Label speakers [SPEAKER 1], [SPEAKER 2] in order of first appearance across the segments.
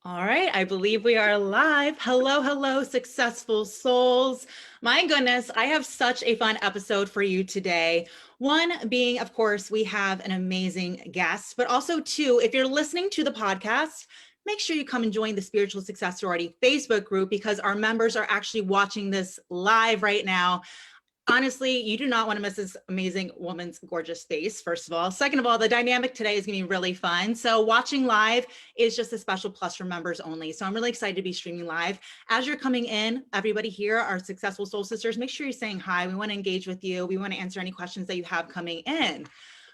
[SPEAKER 1] All right, I believe we are live. Hello, hello, successful souls. My goodness, I have such a fun episode for you today. One being, of course, we have an amazing guest, but also two, if you're listening to the podcast, make sure you come and join the Spiritual Success Sorority Facebook group because our members are actually watching this live right now. Honestly, you do not want to miss this amazing woman's gorgeous face, first of all. Second of all, the dynamic today is going to be really fun. So watching live is just a special plus for members only. So I'm really excited to be streaming live. As you're coming in, everybody here, our successful soul sisters, make sure you're saying hi. We want to engage with you. We want to answer any questions that you have coming in.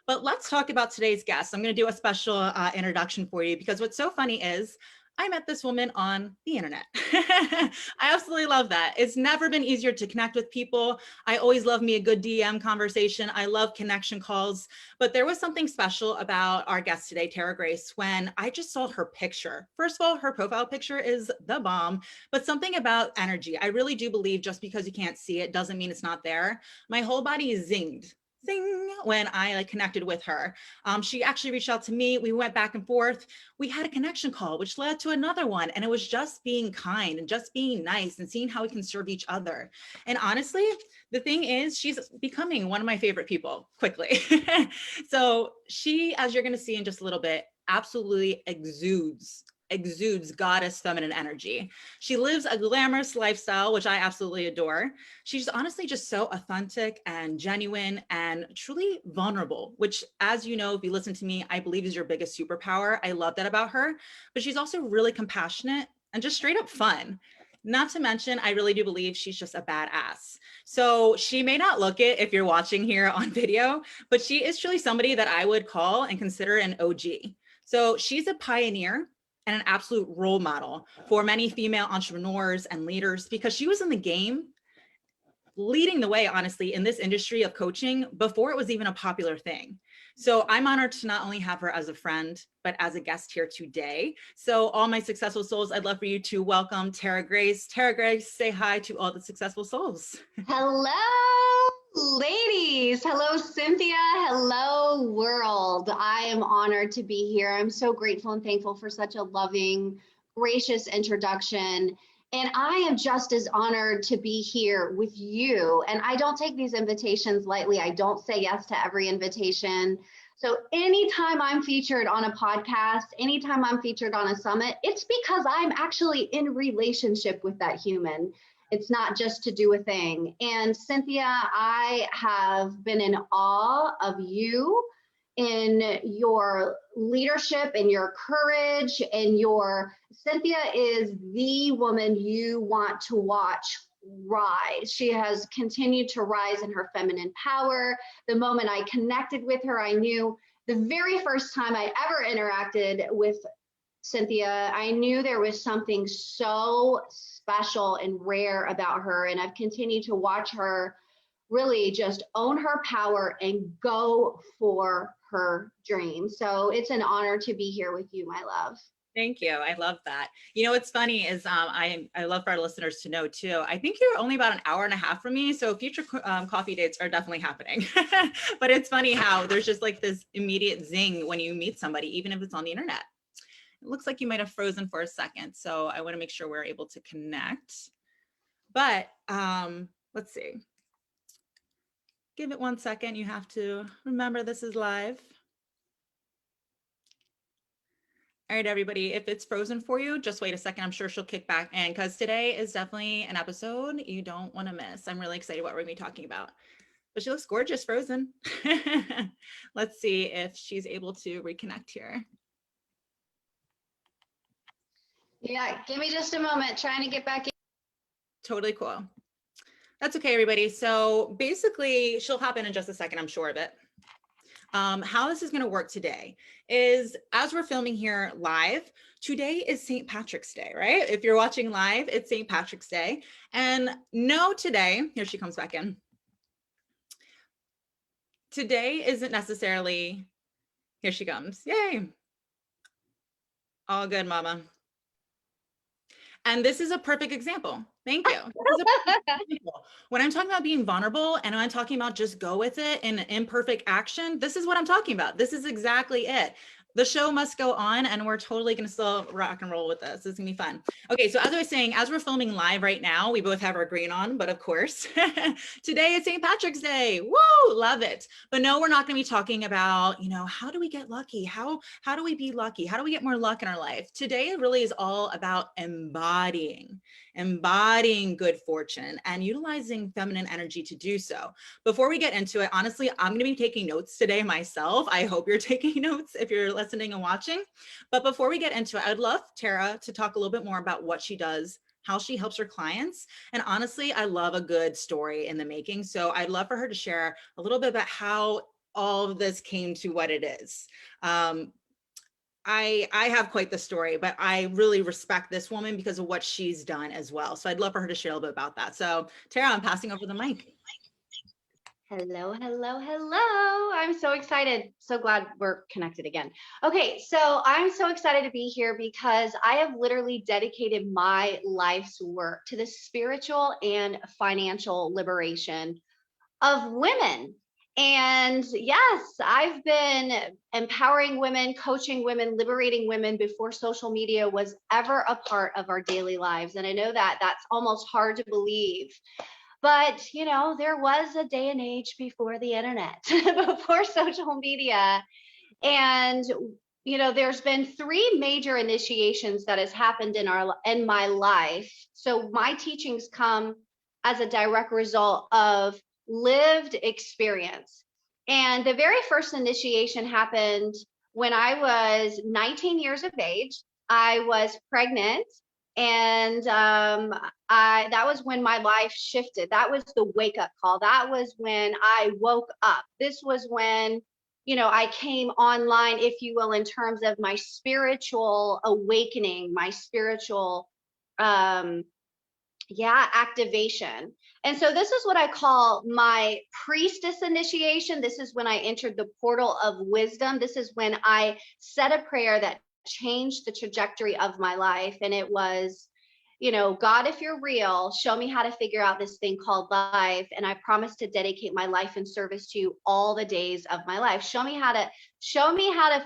[SPEAKER 1] But let's talk about today's guest. I'm going to do a special introduction for you because what's so funny is I met this woman on the internet. I absolutely love that. It's never been easier to connect with people. I always love me a good DM conversation. I love connection calls, but there was something special about our guest today, Tara Grace, when I just saw her picture. First of all, her profile picture is the bomb, but something about energy. I really do believe just because you can't see it doesn't mean it's not there. My whole body is zinged. Zing, when I connected with her. She actually reached out to me. We went back and forth. We had a connection call, which led to another one. And it was just being kind and just being nice and seeing how we can serve each other. And honestly, the thing is, she's becoming one of my favorite people quickly. So she, as you're going to see in just a little bit, absolutely exudes goddess feminine energy. She lives a glamorous lifestyle, which I absolutely adore. She's honestly just so authentic and genuine and truly vulnerable, which, as you know, if you listen to me, I believe is your biggest superpower. I love that about her, but she's also really compassionate and just straight up fun. Not to mention, I really do believe she's just a badass. So she may not look it if you're watching here on video, but she is truly somebody that I would call and consider an OG. So she's a pioneer and an absolute role model for many female entrepreneurs and leaders because she was in the game leading the way, honestly, in this industry of coaching before it was even a popular thing. So I'm honored to not only have her as a friend, but as a guest here today. So all my successful souls, I'd love for you to welcome Tara Grace. Tara Grace, say hi to all the successful souls.
[SPEAKER 2] Hello, ladies. Hello, Cynthia. Hello, world. I am honored to be here. I'm so grateful and thankful for such a loving, gracious introduction. And I am just as honored to be here with you. And I don't take these invitations lightly. I don't say yes to every invitation. So anytime I'm featured on a podcast, anytime I'm featured on a summit, it's because I'm actually in relationship with that human. It's not just to do a thing. And Cynthia, I have been in awe of you, in your leadership and your courage and Cynthia is the woman you want to watch rise. She has continued to rise in her feminine power. The moment I connected with her, I knew the very first time I ever interacted with Cynthia, I knew there was something so special and rare about her. And I've continued to watch her really just own her power and go for her dream. So it's an honor to be here with you, my love.
[SPEAKER 1] Thank you. I love that. You know, what's funny is I love for our listeners to know too, I think you're only about an hour and a half from me. So future coffee dates are definitely happening. But it's funny how there's just like this immediate zing when you meet somebody, even if it's on the internet. It looks like you might have frozen for a second. So I want to make sure we're able to connect. But let's see. Give it 1 second. You have to remember this is live. All right, everybody, if it's frozen for you, just wait a second. I'm sure she'll kick back in because today is definitely an episode you don't want to miss. I'm really excited what we're going to be talking about. But she looks gorgeous frozen. Let's see if she's able to reconnect here.
[SPEAKER 2] Yeah, give me just a moment, trying to get back in.
[SPEAKER 1] Totally cool. That's okay, everybody. So basically, she'll hop in just a second, I'm sure of it. How this is going to work today is, as we're filming here live, today is St. Patrick's Day, right? If you're watching live, it's St. Patrick's Day. And no, today, here she comes back in. Today isn't necessarily, here she comes. Yay. All good, mama. And this is a perfect example. Thank you. When I'm talking about being vulnerable and I'm talking about just go with it in imperfect action, this is what I'm talking about. This is exactly it. The show must go on, and we're totally going to still rock and roll with this. It's going to be fun. Okay, so as I was saying, as we're filming live right now, we both have our green on, but of course, today is St. Patrick's Day. Woo, love it. But no, we're not going to be talking about, how do we get lucky? How do we be lucky? How do we get more luck in our life? Today really is all about embodying good fortune and utilizing feminine energy to do so. Before we get into it, honestly, I'm going to be taking notes today myself. I hope you're taking notes if you're listening and watching. But before we get into it, I'd love Tara to talk a little bit more about what she does, how she helps her clients. And honestly, I love a good story in the making. So I'd love for her to share a little bit about how all of this came to what it is. I have quite the story, but I really respect this woman because of what she's done as well. So I'd love for her to share a little bit about that. So Tara, I'm passing over the mic.
[SPEAKER 2] Hello, hello, hello. I'm so excited. So glad we're connected again. Okay, so I'm so excited to be here because I have literally dedicated my life's work to the spiritual and financial liberation of women. And yes, I've been empowering women, coaching women, liberating women before social media was ever a part of our daily lives. And I know that that's almost hard to believe. But, there was a day and age before the internet, before social media. And, there's been three major initiations that has happened in my life. So my teachings come as a direct result of lived experience. And the very first initiation happened when I was 19 years of age. I was pregnant, and that was when my life shifted. That was the wake up call. That was when I woke up. This was when, I came online, if you will, in terms of my spiritual awakening, my spiritual, activation. And so this is what I call my priestess initiation. This is when I entered the portal of wisdom. This is when I said a prayer that changed the trajectory of my life. And it was, God, if you're real, show me how to figure out this thing called life. And I promise to dedicate my life in service to you all the days of my life. Show me how to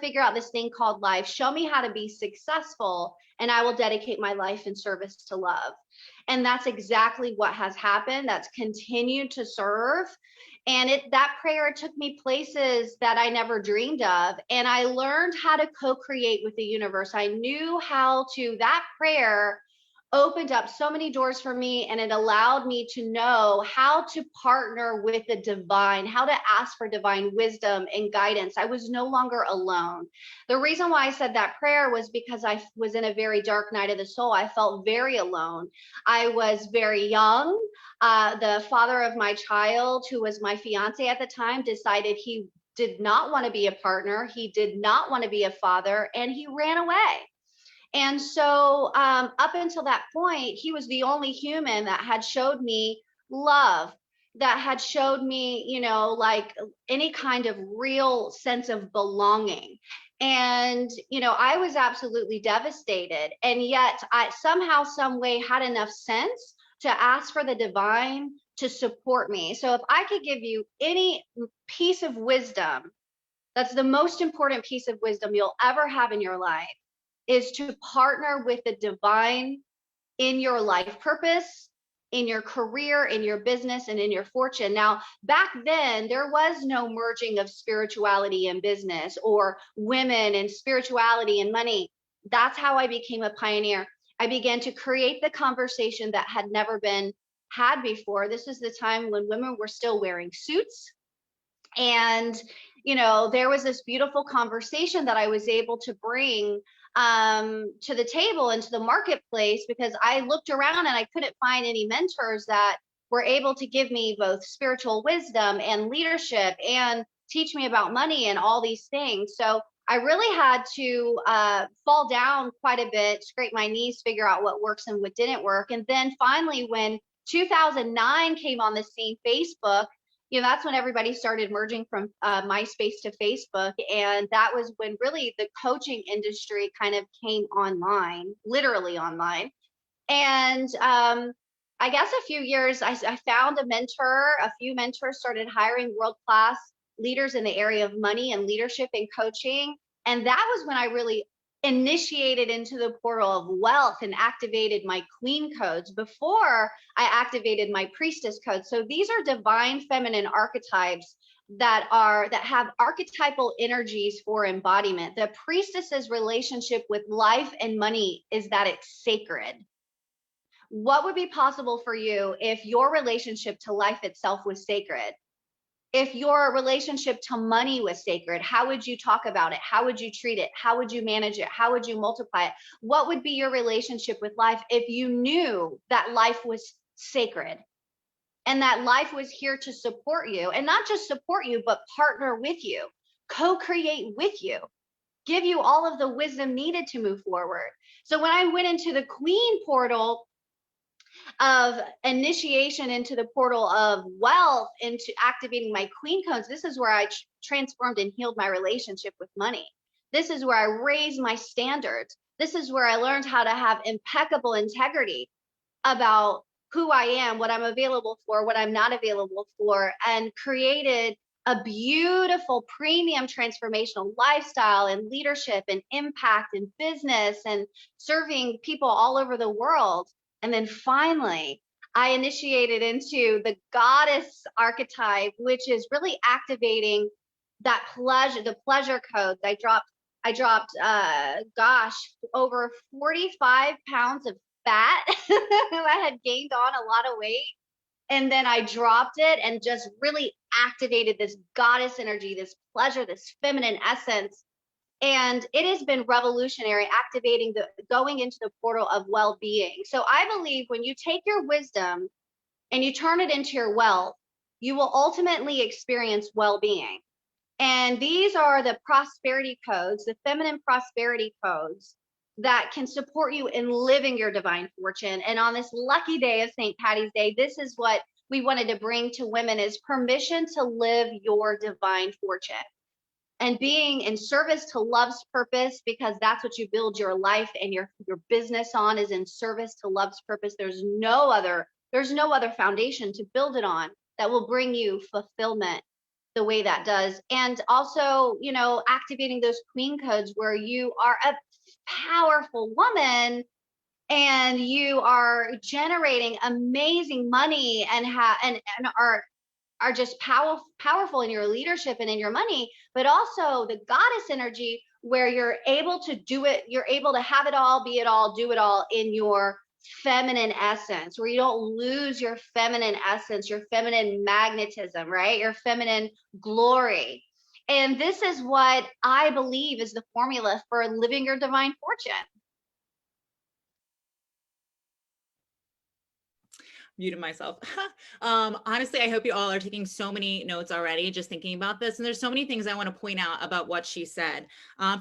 [SPEAKER 2] figure out this thing called life. Show me how to be successful, and I will dedicate my life in service to love. And that's exactly what has happened. That's continued to serve. And that prayer took me places that I never dreamed of. And I learned how to co-create with the universe. I knew that prayer opened up so many doors for me, and it allowed me to know how to partner with the divine, how to ask for divine wisdom and guidance. I was no longer alone. The reason why I said that prayer was because I was in a very dark night of the soul. I felt very alone. I was very young. The father of my child, who was my fiance at the time, decided he did not want to be a partner. He did not want to be a father, and he ran away. And so up until that point, he was the only human that had showed me love, that had showed me, like any kind of real sense of belonging. And, I was absolutely devastated. And yet I somehow, some way had enough sense to ask for the divine to support me. So if I could give you any piece of wisdom, that's the most important piece of wisdom you'll ever have in your life, is to partner with the divine in your life purpose, in your career, in your business, and in your fortune. Now, back then, there was no merging of spirituality and business, or women and spirituality and money. That's how I became a pioneer. I began to create the conversation that had never been had before. This is the time when women were still wearing suits. And, there was this beautiful conversation that I was able to bring to the table and to the marketplace, because I looked around and I couldn't find any mentors that were able to give me both spiritual wisdom and leadership and teach me about money and all these things. So I really had to fall down quite a bit, scrape my knees, figure out what works and what didn't work. And then finally, when 2009 came on the scene, Facebook, that's when everybody started merging from MySpace to Facebook. And that was when really the coaching industry kind of came online, literally online. And I guess a few years, I found a few mentors started hiring world-class leaders in the area of money and leadership and coaching. And that was when I really initiated into the portal of wealth and activated my queen codes before I activated my priestess codes. So these are divine feminine archetypes that have archetypal energies for embodiment. The priestess's relationship with life and money is that it's sacred. What would be possible for you if your relationship to life itself was sacred? If your relationship to money was sacred, how would you talk about it? How would you treat it? How would you manage it? How would you multiply it? What would be your relationship with life if you knew that life was sacred and that life was here to support you, and not just support you, but partner with you, co-create with you, give you all of the wisdom needed to move forward? So when I went into the queen portal of initiation into the portal of wealth, into activating my queen codes, this is where I transformed and healed my relationship with money. This is where I raised my standards. This is where I learned how to have impeccable integrity about who I am, what I'm available for, what I'm not available for, and created a beautiful premium transformational lifestyle and leadership and impact and business and serving people all over the world. And then finally, I initiated into the goddess archetype, which is really activating that pleasure, the pleasure codes. I dropped, gosh, over 45 pounds of fat. I had gained on a lot of weight. And then I dropped it and just really activated this goddess energy, this pleasure, this feminine essence. And it has been revolutionary, activating going into the portal of well-being. So I believe when you take your wisdom and you turn it into your wealth, you will ultimately experience well-being. And these are the prosperity codes, the feminine prosperity codes that can support you in living your divine fortune. And on this lucky day of St. Patty's Day, this is what we wanted to bring to women: is permission to live your divine fortune and being in service to love's purpose, because that's what you build your life and your business on, is in service to love's purpose. There's no other foundation to build it on that will bring you fulfillment the way that does. And also, activating those queen codes where you are a powerful woman and you are generating amazing money and are just powerful in your leadership and in your money, but also the goddess energy where you're able to do it, you're able to have it all, be it all, do it all in your feminine essence, where you don't lose your feminine essence, your feminine magnetism, right? Your feminine glory. And this is what I believe is the formula for living your divine fortune.
[SPEAKER 1] Muted myself. Honestly, I hope you all are taking so many notes already, just thinking about this. And there's so many things I want to point out about what she said.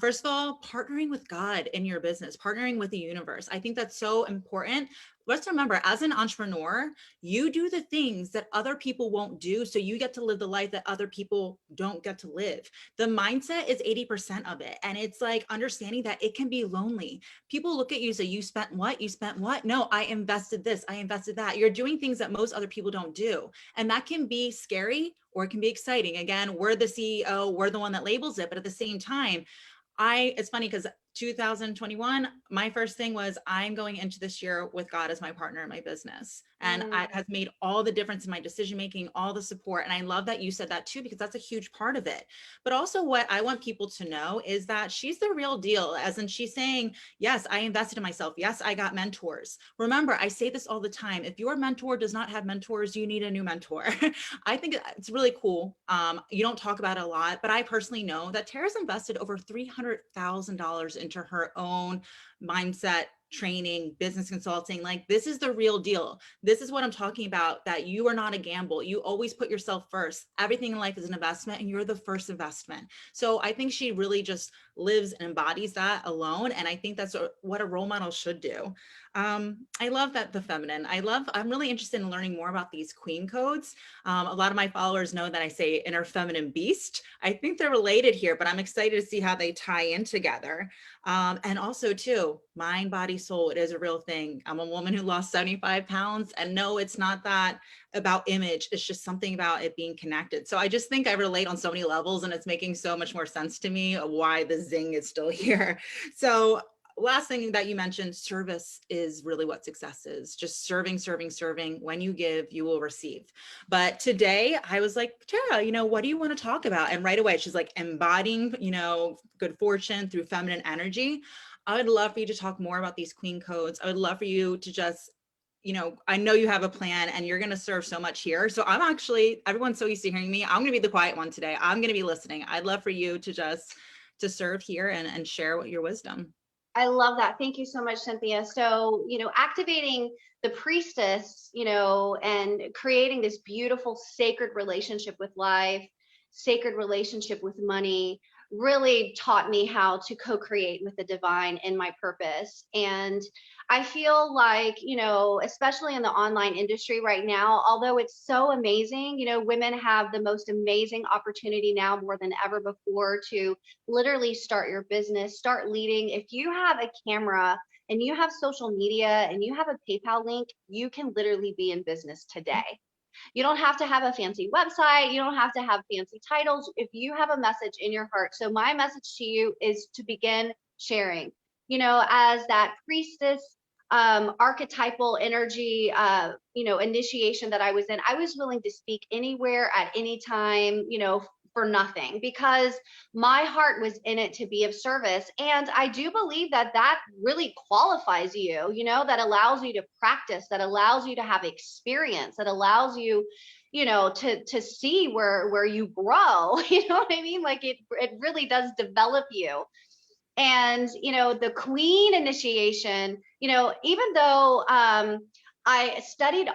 [SPEAKER 1] First of all, partnering with God in your business, partnering with the universe. I think that's so important. Let's remember, as an entrepreneur, you do the things that other people won't do. So you get to live the life that other people don't get to live. The mindset is 80% of it. And it's like understanding that it can be lonely. People look at you and say, you spent what? You spent what? No, I invested this. I invested that. You're doing things that most other people don't do. And that can be scary or it can be exciting. Again, we're the CEO, we're the one that labels it. But at the same time, it's funny because 2021, my first thing was I'm going into this year with God as my partner in my business. And it has made all the difference in my decision-making, all the support. And I love that you said that too, because that's a huge part of it. But also what I want people to know is that she's the real deal, as in she's saying, yes, I invested in myself. Yes, I got mentors. Remember, I say this all the time. If your mentor does not have mentors, you need a new mentor. I think it's really cool. You don't talk about it a lot, but I personally know that Tara's invested over $300,000 into her own mindset training, business consulting. Like, this is the real deal. This is what I'm talking about, that you are not a gamble. You always put yourself first. Everything in life is an investment and you're the first investment. So I think she really just lives and embodies that alone. And I think that's what a role model should do. I love that the feminine. I'm really interested in learning more about these queen codes. A lot of my followers know that I say inner feminine beast. I think they're related here, but I'm excited to see how they tie in together. And also too, mind, body, soul, it is a real thing. I'm a woman who lost 75 pounds, and no, it's not that about image. It's just something about it being connected. So I just think I relate on so many levels, and it's making so much more sense to me of why the zing is still here. So last thing that you mentioned, service is really what success is. Just serving, serving, serving. When you give, you will receive. But today I was like, Tara, what do you want to talk about? And right away, she's like, embodying, good fortune through feminine energy. I would love for you to talk more about these queen codes. I would love for you to just, I know you have a plan and you're going to serve so much here. So everyone's so used to hearing me. I'm going to be the quiet one today. I'm going to be listening. I'd love for you to serve here and share what your wisdom.
[SPEAKER 2] I love that. Thank you so much, Cynthia. So, activating the priestess, and creating this beautiful sacred relationship with life, sacred relationship with money, really taught me how to co-create with the divine in my purpose. And I feel like, especially in the online industry right now, although it's so amazing, women have the most amazing opportunity now more than ever before to literally start your business, start leading. If you have a camera and you have social media and you have a PayPal link, you can literally be in business today. You don't have to have a fancy website. You don't have to have fancy titles. If you have a message in your heart. So my message to you is to begin sharing, as that priestess, archetypal energy, initiation that I was in, I was willing to speak anywhere at any time, for nothing, because my heart was in it to be of service. And I do believe that that really qualifies you, that allows you to practice, that allows you to have experience, that allows you, to see where you grow. You know what I mean? Like it really does develop you. And the queen initiation, even though I've studied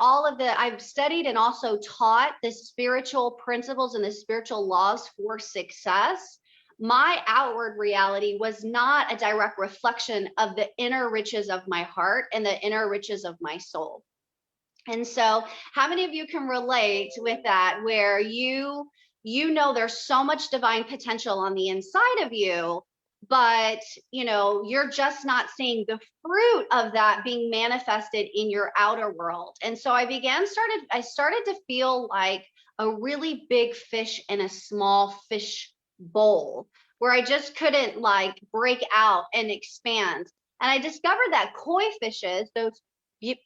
[SPEAKER 2] and also taught the spiritual principles and the spiritual laws for success, my outward reality was not a direct reflection of the inner riches of my heart and the inner riches of my soul. And so how many of you can relate with that, where there's so much divine potential on the inside of you, but you're just not seeing the fruit of that being manifested in your outer world. And so I started to feel like a really big fish in a small fish bowl, where I just couldn't like break out and expand. And I discovered that koi fishes, those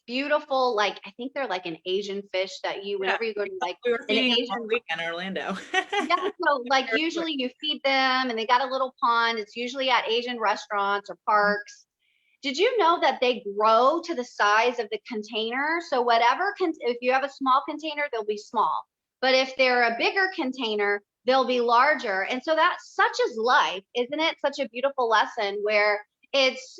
[SPEAKER 2] beautiful, like I think they're like an Asian fish that whenever you go to like
[SPEAKER 1] we were
[SPEAKER 2] an
[SPEAKER 1] feeding
[SPEAKER 2] Asian
[SPEAKER 1] all weekend in Orlando.
[SPEAKER 2] yeah, so like usually you feed them and they got a little pond. It's usually at Asian restaurants or parks. Did you know that they grow to the size of the container? So if you have a small container, they'll be small. But if they're a bigger container, they'll be larger. And so that's such as life, isn't it? Such a beautiful lesson where it's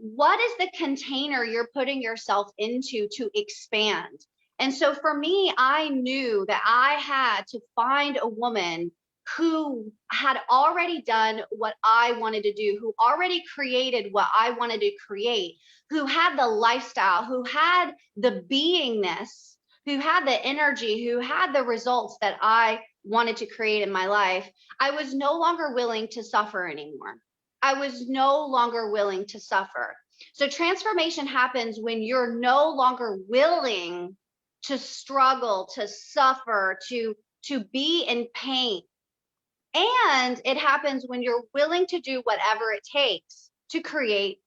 [SPEAKER 2] what is the container you're putting yourself into to expand? And so for me, I knew that I had to find a woman who had already done what I wanted to do, who already created what I wanted to create, who had the lifestyle, who had the beingness, who had the energy, who had the results that I wanted to create in my life. I was no longer willing to suffer anymore. I was no longer willing to suffer. So transformation happens when you're no longer willing to struggle, to suffer, to be in pain. And it happens when you're willing to do whatever it takes to create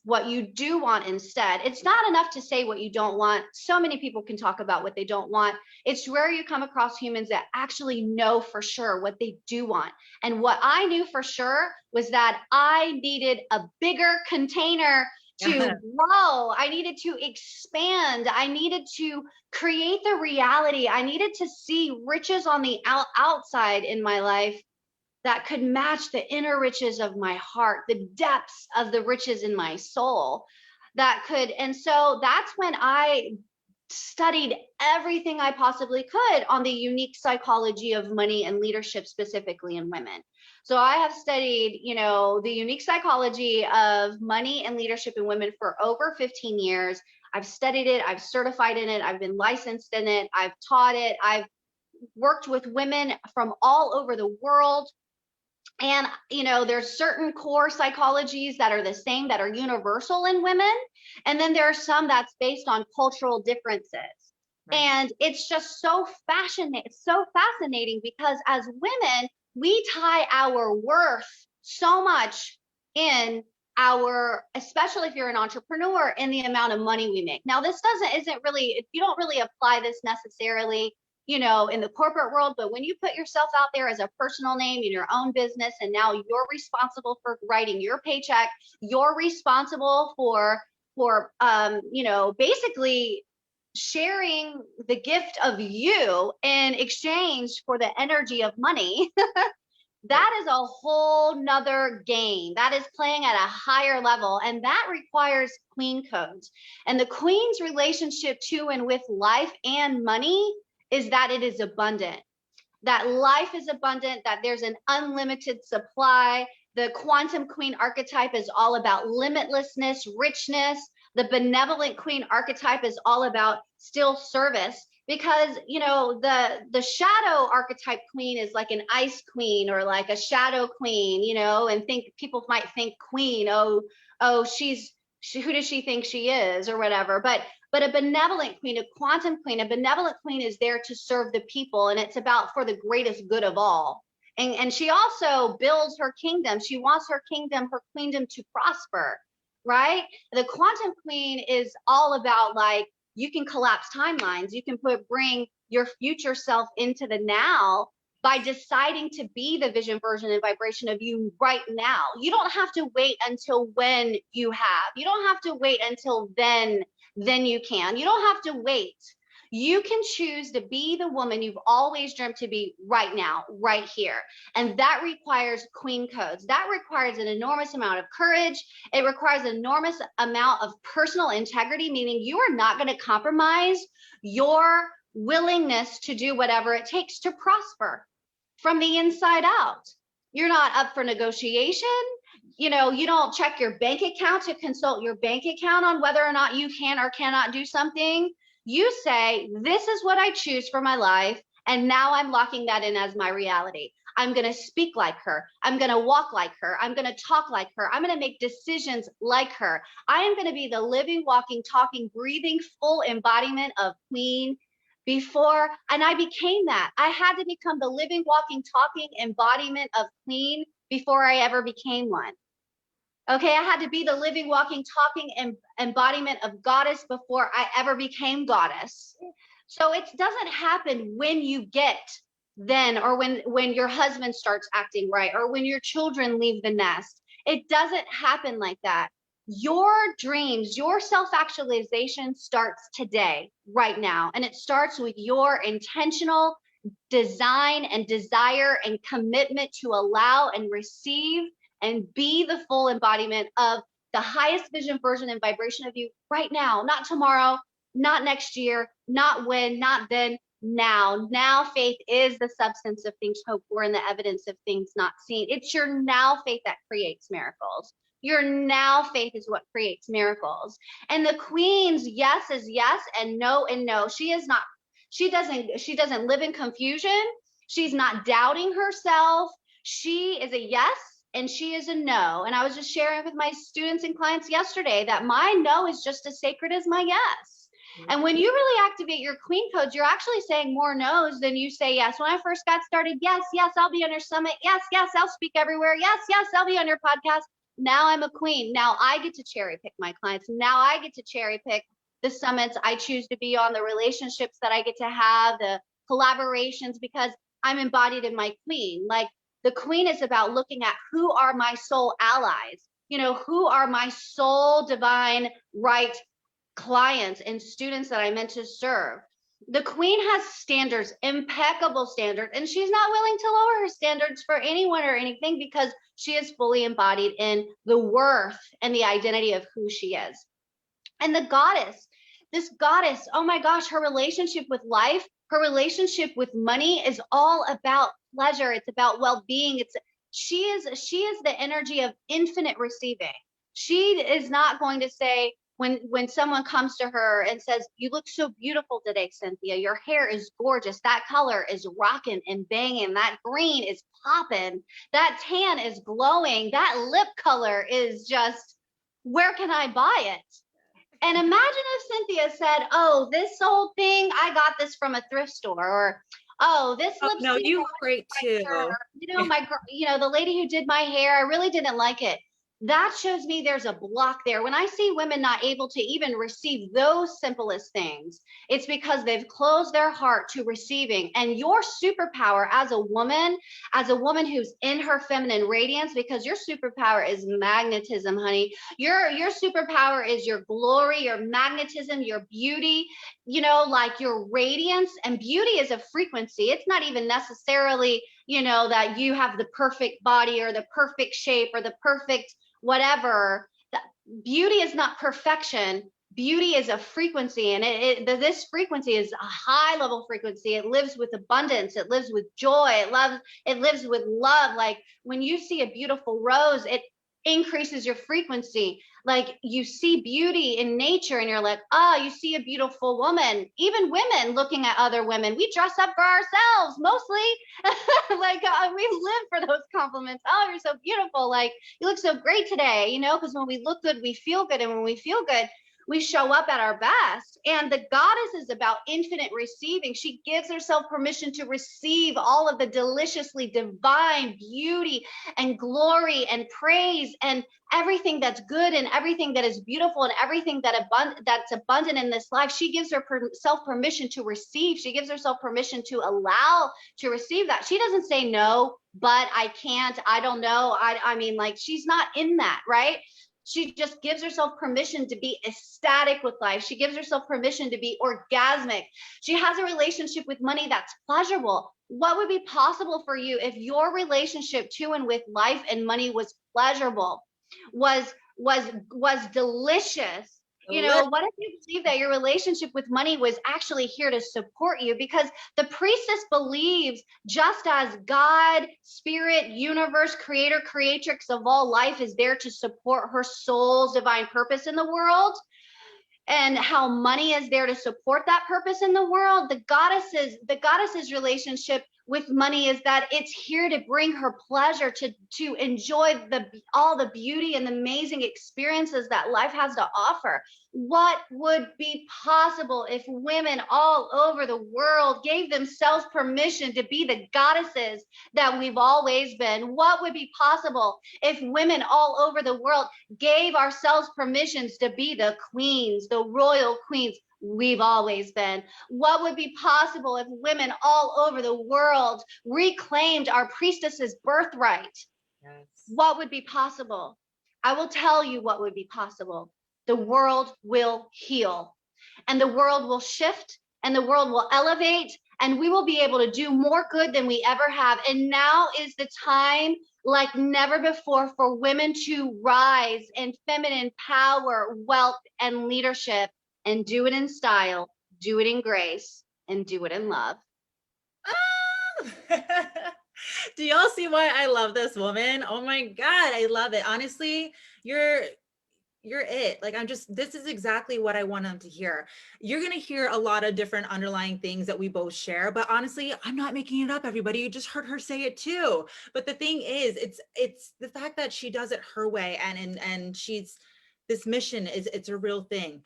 [SPEAKER 2] what you do want instead. It's not enough to say what you don't want. So many people can talk about what they don't want. It's rare you come across humans that actually know for sure what they do want. And what I knew for sure was that I needed a bigger container to grow. I needed to expand. I needed to create the reality. I needed to see riches on the outside in my life that could match the inner riches of my heart, the depths of the riches in my soul and so that's when I studied everything I possibly could on the unique psychology of money and leadership, specifically in women. So I have studied, the unique psychology of money and leadership in women for over 15 years. I've studied it, I've certified in it, I've been licensed in it, I've taught it, I've worked with women from all over the world. And, there's certain core psychologies that are the same, that are universal in women. And then there are some that's based on cultural differences. Right. And it's just so fascinating because as women, we tie our worth so much in especially if you're an entrepreneur, in the amount of money we make. Now, this isn't really, you don't really apply this necessarily in the corporate world, but when you put yourself out there as a personal name in your own business, and now you're responsible for writing your paycheck, you're responsible for basically sharing the gift of you in exchange for the energy of money. That is a whole nother game. That is playing at a higher level, and that requires queen codes. And the queen's relationship to and with life and money is that it is abundant, that life is abundant, that there's an unlimited supply. The quantum queen archetype is all about limitlessness, richness. The benevolent queen archetype is all about still service, because the shadow archetype queen is like an ice queen or like a shadow queen, and people might think queen, oh, who does she think she is, or whatever. But a benevolent queen, a quantum queen, a benevolent queen is there to serve the people, and it's about for the greatest good of all. And she also builds her kingdom. She wants her queendom to prosper, right? The quantum queen is all about, like, you can collapse timelines. You can bring your future self into the now by deciding to be the vision, version, and vibration of you right now. You don't have to wait until when you have. You don't have to wait until then you can. You don't have to wait. You can choose to be the woman you've always dreamt to be right now, right here. And that requires queen codes. That requires an enormous amount of courage. It requires an enormous amount of personal integrity, meaning you are not going to compromise your willingness to do whatever it takes to prosper from the inside out. You're not up for negotiation. You don't check your bank account to consult your bank account on whether or not you can or cannot do something. You say, this is what I choose for my life, and now I'm locking that in as my reality. I'm going to speak like her. I'm going to walk like her. I'm going to talk like her. I'm going to make decisions like her. I am going to be the living, walking, talking, breathing, full embodiment of queen. And I became that. I had to become the living, walking, talking embodiment of queen before I ever became one. Okay, I had to be the living, walking, talking embodiment of goddess before I ever became goddess. So it doesn't happen when you get then, or when your husband starts acting right, or when your children leave the nest. It doesn't happen like that. Your dreams, your self-actualization starts today, right now. And it starts with your intentional design and desire and commitment to allow and receive and be the full embodiment of the highest vision, version, and vibration of you right now, not tomorrow, not next year, not when, not then, now. Now faith is the substance of things hoped for and the evidence of things not seen. It's your now faith that creates miracles. Your now faith is what creates miracles. And the queen's yes is yes and no and no. She doesn't live in confusion. She's not doubting herself. She is a yes and she is a no. And I was just sharing with my students and clients yesterday that my no is just as sacred as my yes. Mm-hmm. And when you really activate your queen codes, you're actually saying more no's than you say yes. When I first got started, yes, I'll be on your summit. Yes, I'll speak everywhere. Yes, I'll be on your podcast. Now I'm a queen. Now I get to cherry pick my clients. Now I get to cherry pick the summits I choose to be on, the relationships that I get to have, the collaborations, because I'm embodied in my queen. Like, the queen is about looking at who are my soul allies, who are my soul divine right clients and students that I meant to serve. The queen has standards, impeccable standards, and she's not willing to lower her standards for anyone or anything because she is fully embodied in the worth and the identity of who she is. And the goddess This goddess, oh my gosh, her relationship with life, her relationship with money is all about pleasure. It's about well-being. She is the energy of infinite receiving. She is not going to say, when someone comes to her and says, you look so beautiful today, Cynthia, your hair is gorgeous, that color is rocking and banging, that green is popping, that tan is glowing, that lip color is just, where can I buy it? And imagine if Cynthia said, oh, this old thing, I got this from a thrift store, or oh, this
[SPEAKER 1] Oh, no,
[SPEAKER 2] lipstick
[SPEAKER 1] you
[SPEAKER 2] I
[SPEAKER 1] look great
[SPEAKER 2] like her,
[SPEAKER 1] too.
[SPEAKER 2] the lady who did my hair, I really didn't like it. That shows me there's a block there. When I see women not able to even receive those simplest things, it's because they've closed their heart to receiving. And your superpower as a woman who's in her feminine radiance, because your superpower is magnetism, honey. Your superpower is your glory, your magnetism, your beauty, like your radiance. And beauty is a frequency. It's not even necessarily, that you have the perfect body or the perfect shape or the perfect whatever. Beauty is not perfection. Beauty is a frequency, and this frequency is a high level frequency. It lives with abundance. It lives with joy. It lives with love. Like when you see a beautiful rose, it increases your frequency. Like you see beauty in nature and you're like, oh, you see a beautiful woman. Even women looking at other women, we dress up for ourselves mostly. Like we live for those compliments. Oh, you're so beautiful. Like you look so great today, because when we look good, we feel good. And when we feel good, we show up at our best. And the goddess is about infinite receiving. She gives herself permission to receive all of the deliciously divine beauty and glory and praise and everything that's good and everything that is beautiful and everything that's abundant in this life. She gives herself permission to receive. She gives herself permission to allow to receive that. She doesn't say no, but I can't, I don't know. I mean, like, she's not in that, right? She just gives herself permission to be ecstatic with life. She gives herself permission to be orgasmic. She has a relationship with money that's pleasurable. What would be possible for you if your relationship to and with life and money was pleasurable, was delicious? What if you believe that your relationship with money was actually here to support you? Because the priestess believes, just as God, spirit, universe, creator, creatrix of all life is there to support her soul's divine purpose in the world, and how money is there to support that purpose in the world, the goddess's relationship with money is that it's here to bring her pleasure, to enjoy all the beauty and the amazing experiences that life has to offer. What would be possible if women all over the world gave themselves permission to be the goddesses that we've always been? What would be possible if women all over the world gave ourselves permissions to be the queens, the royal queens we've always been? What would be possible if women all over the world reclaimed our priestess's birthright?
[SPEAKER 1] Yes.
[SPEAKER 2] What would be possible? I will tell you what would be possible. The world will heal, and the world will shift, and the world will elevate, and we will be able to do more good than we ever have. And now is the time like never before for women to rise in feminine power, wealth, and leadership, and do it in style, do it in grace, and do it in love.
[SPEAKER 1] Ah! Do y'all see why I love this woman? Oh my God, I love it. Honestly, you're it. Like, this is exactly what I want them to hear. You're going to hear a lot of different underlying things that we both share, but honestly, I'm not making it up, everybody. You just heard her say it too. But the thing is, it's the fact that she does it her way, and this mission it's a real thing.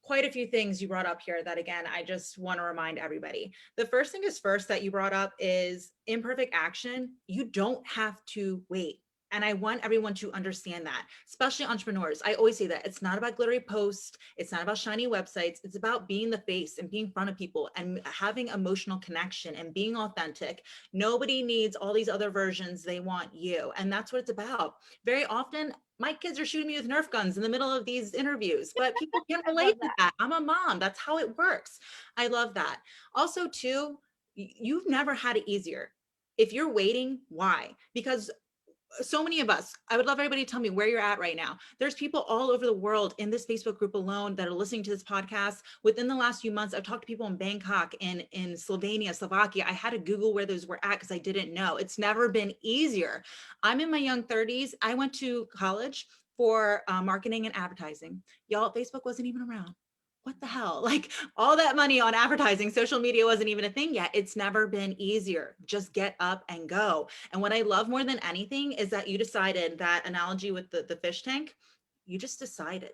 [SPEAKER 1] Quite a few things you brought up here that, again, I just want to remind everybody. The first thing is first that you brought up is imperfect action. You don't have to wait. And I want everyone to understand that, especially entrepreneurs. I always say that it's not about glittery posts. It's not about shiny websites. It's about being the face and being in front of people and having emotional connection and being authentic. Nobody needs all these other versions. They want you. And that's what it's about. Very often, my kids are shooting me with Nerf guns in the middle of these interviews, but people can relate to that. I'm a mom. That's how it works. I love that. Also, too, you've never had it easier. If you're waiting, why? Because so many of us, I would love everybody to tell me where you're at right now. There's people all over the world in this Facebook group alone that are listening to this podcast. Within the last few months, I've talked to people in Bangkok, in Slovenia, Slovakia. I had to Google where those were at because I didn't know. It's never been easier. I'm in my young 30s. I went to college for marketing and advertising. Y'all, Facebook wasn't even around. What the hell? Like, all that money on advertising, social media wasn't even a thing yet. It's never been easier. Just get up and go. And what I love more than anything is that you decided, that analogy with the fish tank, you just decided.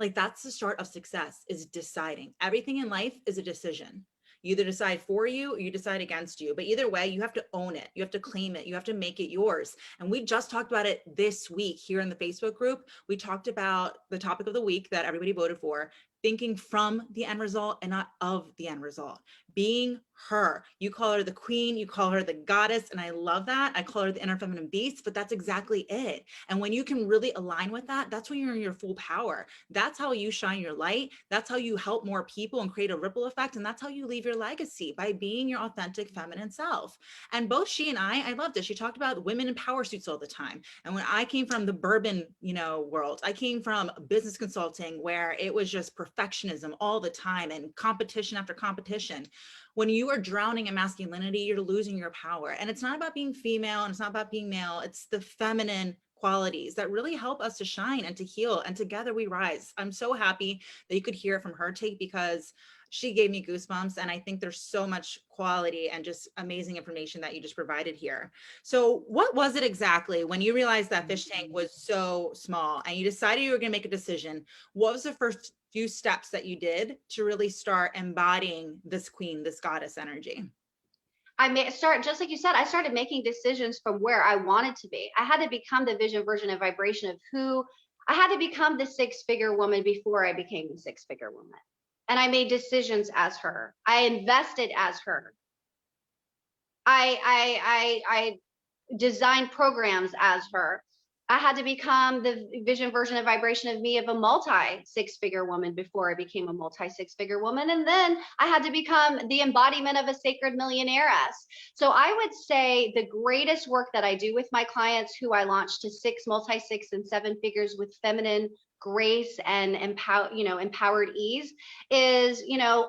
[SPEAKER 1] Like, that's the start of success, is deciding. Everything in life is a decision. You either decide for you or you decide against you. But either way, you have to own it. You have to claim it. You have to make it yours. And we just talked about it this week here in the Facebook group. We talked about the topic of the week that everybody voted for, thinking from the end result and not of the end result. Being her. You call her the queen, you call her the goddess, and I love that. I call her the inner feminine beast, but that's exactly it. And when you can really align with that, that's when you're in your full power. That's how you shine your light. That's how you help more people and create a ripple effect. And that's how you leave your legacy, by being your authentic feminine self. And both she and I loved it. She talked about women in power suits all the time. And when I came from the bourbon, world, I came from business consulting where it was just perfectionism all the time and competition after competition. When you are drowning in masculinity, you're losing your power. And it's not about being female and it's not about being male. It's the feminine qualities that really help us to shine and to heal. And together we rise. I'm so happy that you could hear it from her take, because she gave me goosebumps. And I think there's so much quality and just amazing information that you just provided here. So what was it exactly when you realized that fish tank was so small and you decided you were going to make a decision? What was the first few steps that you did to really start embodying this queen, this goddess energy?
[SPEAKER 2] I may start, just like you said, I started making decisions from where I wanted to be. I had to become the vision, version, and vibration of who I had to become, the six-figure woman before I became the six-figure woman. And I made decisions as her. I invested as her. I designed programs as her. I had to become the vision, version, and vibration of me, of a multi six-figure woman before I became a multi six-figure woman. And then I had to become the embodiment of a sacred millionairess. So I would say the greatest work that I do with my clients, who I launched to multi six and seven figures with feminine grace and empowered ease, is,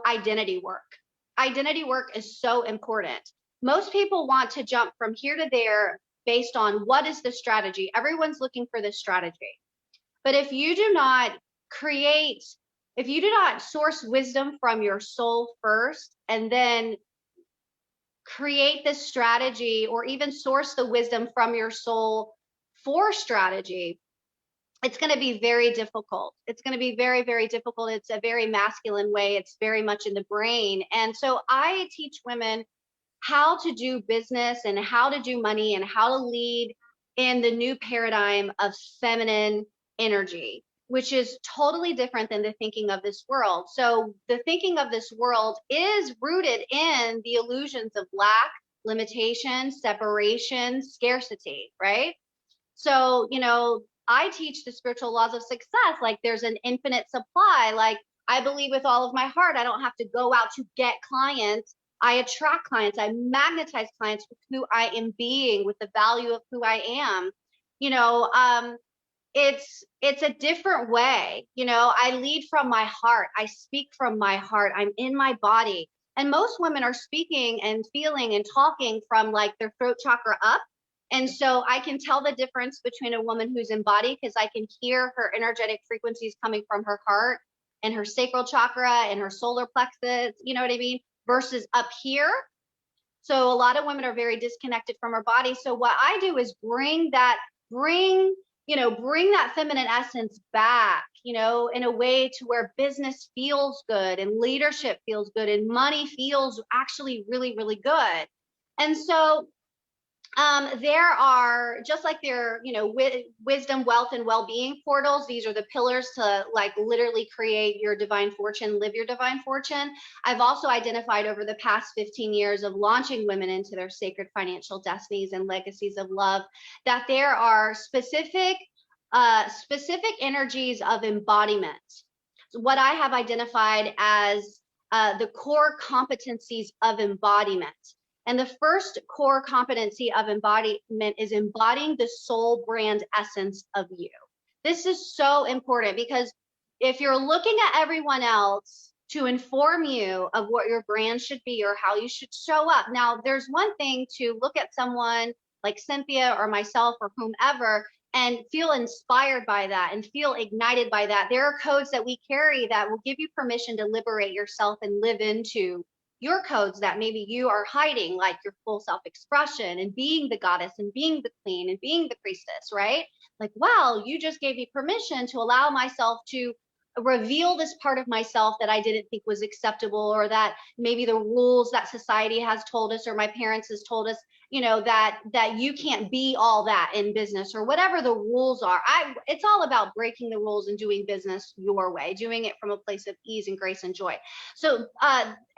[SPEAKER 2] identity work. Identity work is so important. Most people want to jump from here to there based on what is the strategy. Everyone's looking for this strategy. But if you do not source wisdom from your soul first, and then create this strategy, or even source the wisdom from your soul for strategy, it's going to be very difficult. It's going to be very, very difficult. It's a very masculine way. It's very much in the brain. And so I teach women how to do business and how to do money and how to lead in the new paradigm of feminine energy, which is totally different than the thinking of this world. So the thinking of this world is rooted in the illusions of lack, limitation, separation, scarcity, right? So, I teach the spiritual laws of success. Like, there's an infinite supply. Like, I believe with all of my heart, I don't have to go out to get clients. I attract clients. I magnetize clients with who I am being, with the value of who I am. You know, it's a different way. I lead from my heart. I speak from my heart. I'm in my body. And most women are speaking and feeling and talking from like their throat chakra up. And so I can tell the difference between a woman who's embodied, because I can hear her energetic frequencies coming from her heart and her sacral chakra and her solar plexus, you know what I mean? Versus up here. So a lot of women are very disconnected from her body. So what I do is bring that feminine essence back, in a way to where business feels good and leadership feels good and money feels actually really, really good. And so there are, just like there, wisdom, wealth, and well-being portals. These are the pillars to like literally create your divine fortune, live your divine fortune. I've also identified over the past 15 years of launching women into their sacred financial destinies and legacies of love, that there are specific energies of embodiment. What I have identified as the core competencies of embodiment. And the first core competency of embodiment is embodying the soul brand essence of you. This is so important because if you're looking at everyone else to inform you of what your brand should be or how you should show up. Now, there's one thing to look at someone like Cynthia or myself or whomever and feel inspired by that and feel ignited by that. There are codes that we carry that will give you permission to liberate yourself and live into your codes that maybe you are hiding, like your full self-expression and being the goddess and being the queen and being the priestess, right? Like, wow, you just gave me permission to allow myself to reveal this part of myself that I didn't think was acceptable, or that maybe the rules that society has told us or my parents has told us, you know, that you can't be all that in business or whatever the rules are. It's all about breaking the rules and doing business your way, doing it from a place of ease and grace and joy. So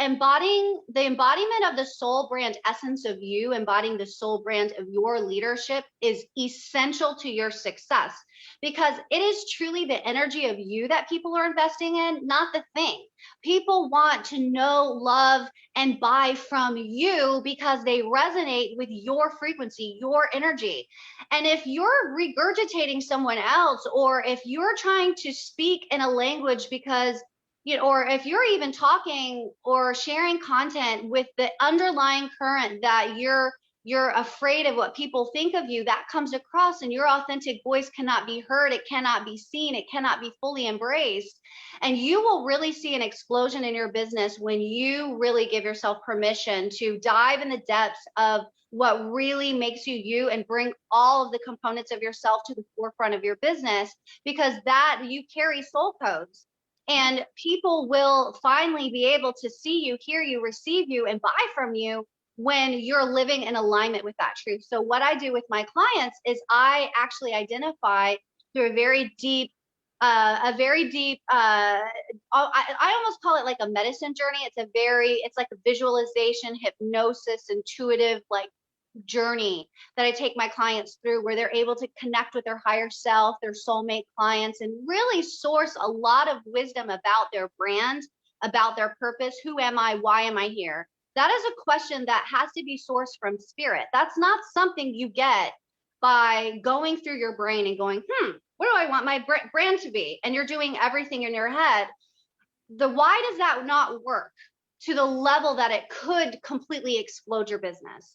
[SPEAKER 2] embodying the embodiment of the soul brand essence of you, embodying the soul brand of your leadership is essential to your success, because it is truly the energy of you that people are investing in, not the thing. People want to know, love, and buy from you because they resonate with your frequency, your energy. And if you're regurgitating someone else, or if you're trying to speak in a language because, you know, or if you're even talking or sharing content with the underlying current that you're afraid of what people think of you, that comes across, and your authentic voice cannot be heard, it cannot be seen, it cannot be fully embraced. And you will really see an explosion in your business when you really give yourself permission to dive in the depths of what really makes you you and bring all of the components of yourself to the forefront of your business, because that you carry soul codes. And people will finally be able to see you, hear you, receive you, and buy from you when you're living in alignment with that truth. So what I do with my clients is I actually identify through a very deep, I almost call it like a medicine journey. It's like a visualization, hypnosis, intuitive, like journey that I take my clients through, where they're able to connect with their higher self, their soulmate clients, and really source a lot of wisdom about their brand, about their purpose. Who am I? Why am I here? That is a question that has to be sourced from spirit. That's not something you get by going through your brain and going, what do I want my brand to be? And you're doing everything in your head. Why does that not work to the level that it could completely explode your business?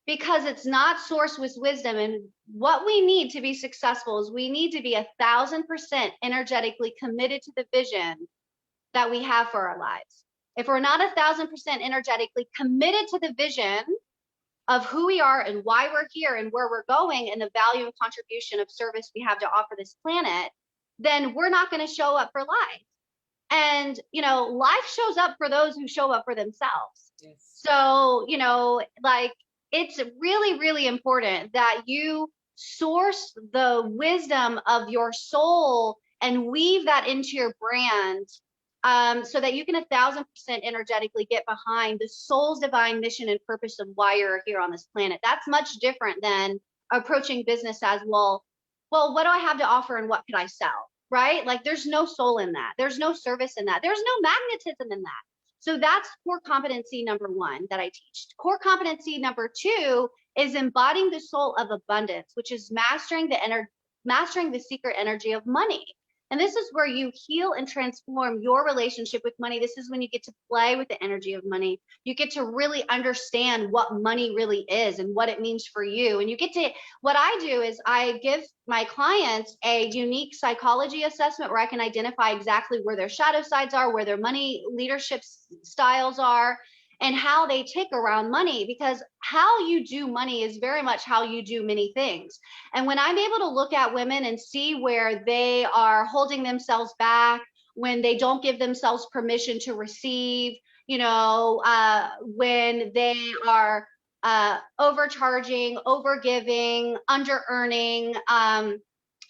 [SPEAKER 2] Because it's not sourced with wisdom. And what we need to be successful is we need to be 1,000% energetically committed to the vision that we have for our lives. If we're not 1,000% energetically committed to the vision of who we are and why we're here and where we're going and the value and contribution of service we have to offer this planet, then we're not going to show up for life. And, you know, life shows up for those who show up for themselves. Yes. So, you know, like, it's really, really important that you source the wisdom of your soul and weave that into your brand, so that you can 1,000% energetically get behind the soul's divine mission and purpose of why you're here on this planet. That's much different than approaching business as, well, what do I have to offer and what could I sell, right? Like, there's no soul in that. There's no service in that. There's no magnetism in that. So that's core competency number 1 that I teach. Core competency number 2 is embodying the soul of abundance, which is mastering the secret energy of money. And this is where you heal and transform your relationship with money. This is when you get to play with the energy of money. You get to really understand what money really is and what it means for you. And you get to, what I do is I give my clients a unique psychology assessment where I can identify exactly where their shadow sides are, where their money leadership styles are, and how they tick around money, because how you do money is very much how you do many things. And when I'm able to look at women and see where they are holding themselves back, when they don't give themselves permission to receive, you know, when they are overcharging, overgiving, under-earning,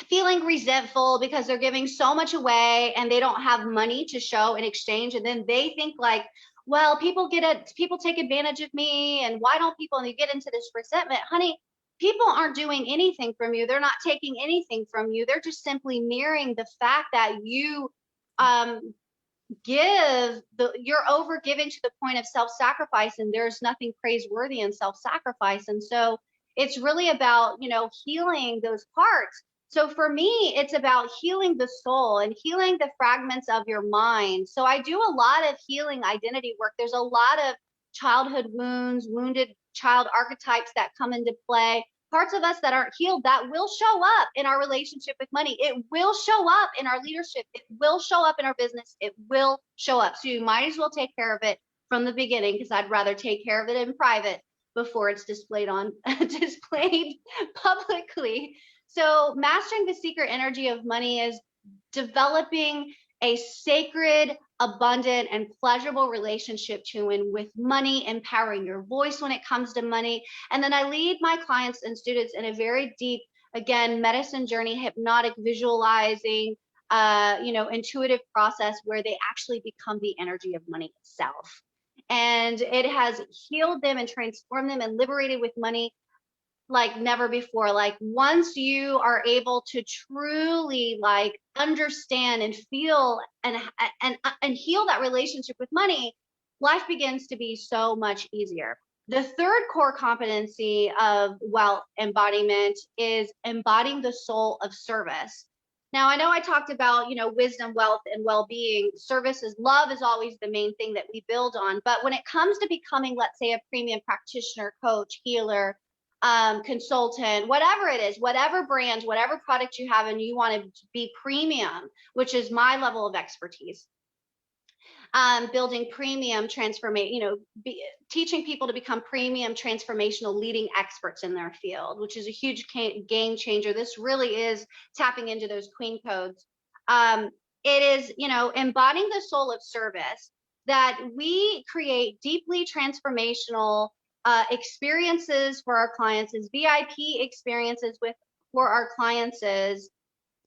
[SPEAKER 2] feeling resentful because they're giving so much away and they don't have money to show in exchange. And then they think like, well, people take advantage of me, and why don't people, and you get into this resentment. Honey, people aren't doing anything from you. They're not taking anything from you. They're just simply mirroring the fact that you you're over giving to the point of self-sacrifice, and there's nothing praiseworthy in self-sacrifice. And so it's really about, healing those parts. So for me, it's about healing the soul and healing the fragments of your mind. So I do a lot of healing identity work. There's a lot of childhood wounds, wounded child archetypes that come into play, parts of us that aren't healed that will show up in our relationship with money. It will show up in our leadership. It will show up in our business. It will show up. So you might as well take care of it from the beginning, because I'd rather take care of it in private before it's displayed publicly. So mastering the secret energy of money is developing a sacred, abundant, and pleasurable relationship to and with money, empowering your voice when it comes to money. And then I lead my clients and students in a very deep, again, medicine journey, hypnotic, visualizing, intuitive process where they actually become the energy of money itself. And it has healed them and transformed them and liberated with money like never before. Like once you are able to truly like understand and feel and heal that relationship with money, life begins to be so much easier. The third core competency of wealth embodiment is embodying the soul of service. Now, I know I talked about, wisdom, wealth, and well-being. Services, love is always the main thing that we build on. But when it comes to becoming, let's say, a premium practitioner, coach, healer, consultant, whatever it is, whatever brand, whatever product you have, and you want to be premium, which is my level of expertise, building premium transformation, teaching people to become premium transformational leading experts in their field, which is a huge game changer. This really is tapping into those queen codes. It is, embodying the soul of service, that we create deeply transformational experiences for our clients, is VIP experiences for our clients is,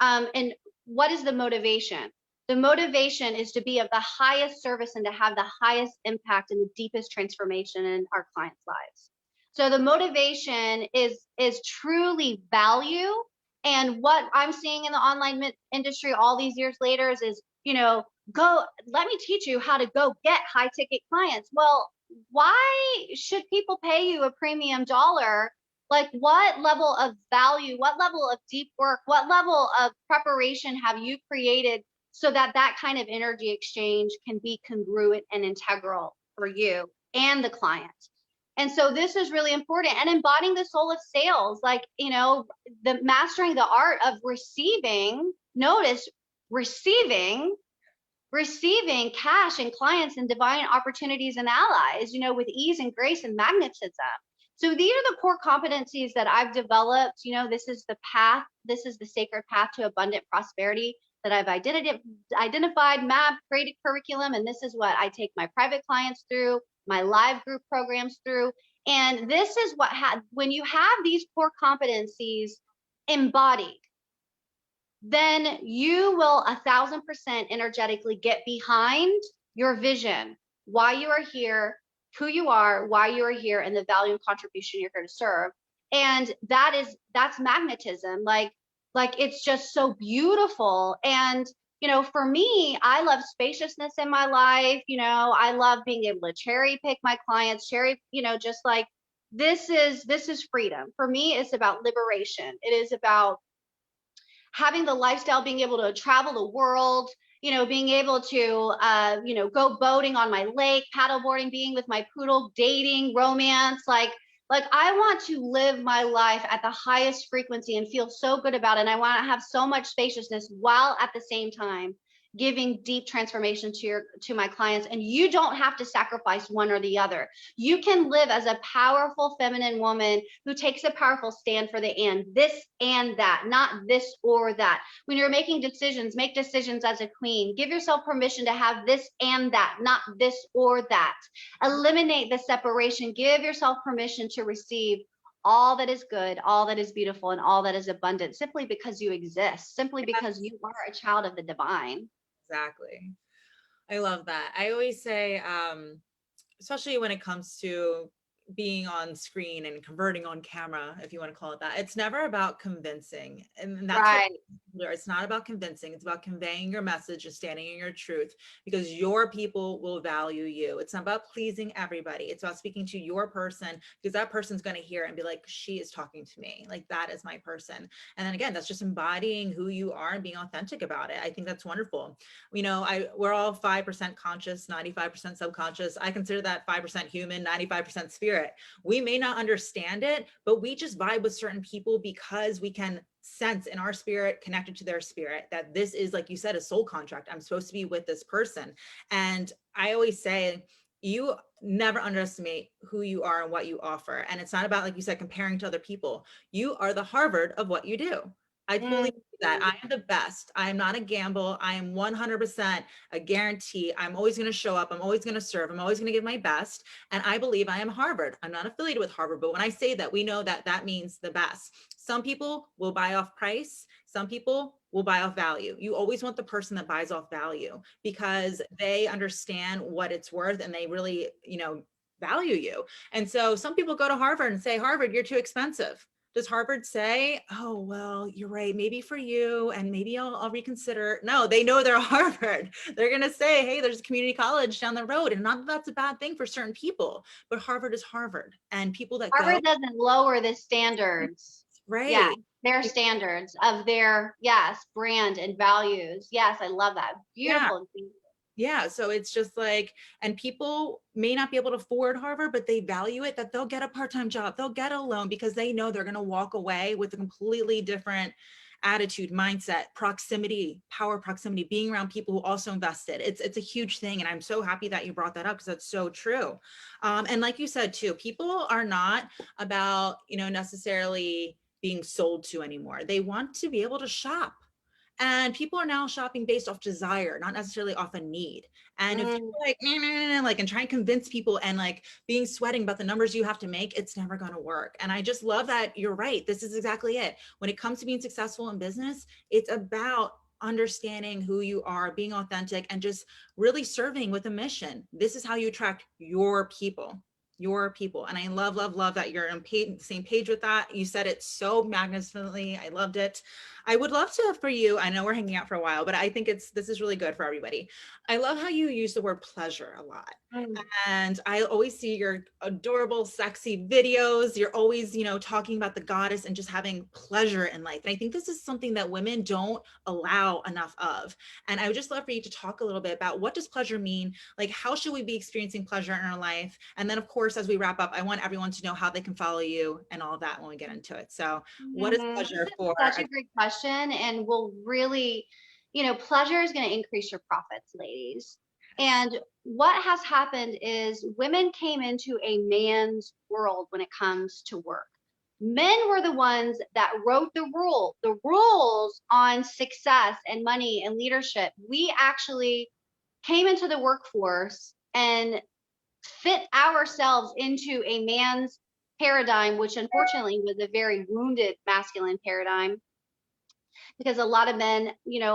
[SPEAKER 2] and what is the motivation? The motivation is to be of the highest service and to have the highest impact and the deepest transformation in our clients' lives. So the motivation is truly value. And what I'm seeing in the online industry all these years later is, go, let me teach you how to go get high ticket clients. Well, why should people pay you a premium dollar? Like, what level of value, what level of deep work, what level of preparation have you created so that that kind of energy exchange can be congruent and integral for you and the client? And so this is really important. And embodying the soul of sales, like, the mastering the art of receiving, notice receiving cash and clients and divine opportunities and allies, with ease and grace and magnetism. So these are the core competencies that I've developed. This is the path. This is the sacred path to abundant prosperity that I've identified, mapped, created curriculum. And this is what I take my private clients through, my live group programs through. And this is what when you have these core competencies embodied, then you will 1,000% energetically get behind your vision, why you are here, who you are, why you are here, and the value and contribution you're here to serve. And that's magnetism. Like it's just so beautiful. And for me, I love spaciousness in my life. I love being able to cherry pick my clients, just like this is freedom. For me, it's about liberation. It is about having the lifestyle, being able to travel the world, being able to, go boating on my lake, paddleboarding, being with my poodle, dating, romance, like I want to live my life at the highest frequency and feel so good about it. And I want to have so much spaciousness while at the same time giving deep transformation to my clients. And you don't have to sacrifice one or the other. You can live as a powerful feminine woman who takes a powerful stand for the this and that, not this or that. When you're making decisions, make decisions as a queen. Give yourself permission to have this and that, not this or that. Eliminate the separation. Give yourself permission to receive all that is good, all that is beautiful, and all that is abundant, simply because you exist, simply because you are a child of the divine.
[SPEAKER 1] Exactly. I love that. I always say, especially when it comes to being on screen and converting on camera, if you want to call it that, it's never about convincing. And that's
[SPEAKER 2] right.
[SPEAKER 1] It's not about convincing. It's about conveying your message and standing in your truth, because your people will value you. It's not about pleasing everybody. It's about speaking to your person, because that person's going to hear it and be like, she is talking to me. Like, that is my person. And then again, that's just embodying who you are and being authentic about it. I think that's wonderful. We're all 5% conscious, 95% subconscious. I consider that 5% human, 95% spirit. We may not understand it, but we just vibe with certain people because we can sense in our spirit, connected to their spirit, that this is, like you said, a soul contract. I'm supposed to be with this person. And I always say, you never underestimate who you are and what you offer. And it's not about, like you said, comparing to other people. You are the Harvard of what you do. I fully believe that. I am the best. I am not a gamble. I am 100% a guarantee. I'm always going to show up. I'm always going to serve. I'm always going to give my best. And I believe I am Harvard. I'm not affiliated with Harvard, but when I say that, we know that that means the best. Some people will buy off price. Some people will buy off value. You always want the person that buys off value, because they understand what it's worth and they really, value you. And so some people go to Harvard and say, Harvard, you're too expensive. Does Harvard say, oh, well, you're right, maybe for you, and maybe I'll reconsider? No, they know they're Harvard. They're going to say, hey, there's a community college down the road. And not that that's a bad thing for certain people, but Harvard is Harvard. And people that
[SPEAKER 2] Harvard
[SPEAKER 1] go,
[SPEAKER 2] doesn't lower the standards. Yeah,
[SPEAKER 1] right.
[SPEAKER 2] their standards of their, yes, brand and values. Yes, I love that.
[SPEAKER 1] Yeah.
[SPEAKER 2] Beautiful.
[SPEAKER 1] Yeah. So it's just like, and people may not be able to afford Harvard, but they value it, that they'll get a part-time job, they'll get a loan, because they know they're going to walk away with a completely different attitude, mindset, proximity, power, proximity, being around people who also invested. It's a huge thing. And I'm so happy that you brought that up, because that's so true. And like you said too, people are not about, necessarily being sold to anymore. They want to be able to shop. And people are now shopping based off desire, not necessarily off a need. And if you're like, nah, nah, nah, like, and try and convince people and like being sweating about the numbers you have to make, it's never going to work. And I just love that you're right. This is exactly it. When it comes to being successful in business, it's about understanding who you are, being authentic, and just really serving with a mission. This is how you attract your people. Your people. And I love, love, love that you're on the same page with that. You said it so magnificently. I loved it. I would love to for you. I know we're hanging out for a while, but I think this is really good for everybody. I love how you use the word pleasure a lot. And I always see your adorable, sexy videos. You're always, talking about the goddess and just having pleasure in life. And I think this is something that women don't allow enough of. And I would just love for you to talk a little bit about, what does pleasure mean? Like, how should we be experiencing pleasure in our life? And then, of course, as we wrap up, I want everyone to know how they can follow you and all of that when we get into it. So what is pleasure for?
[SPEAKER 2] Such a great question, and will really, pleasure is going to increase your profits, ladies. And what has happened is women came into a man's world when it comes to work. Men were the ones that wrote the rules on success and money and leadership. We actually came into the workforce and fit ourselves into a man's paradigm, which unfortunately was a very wounded masculine paradigm, because a lot of men,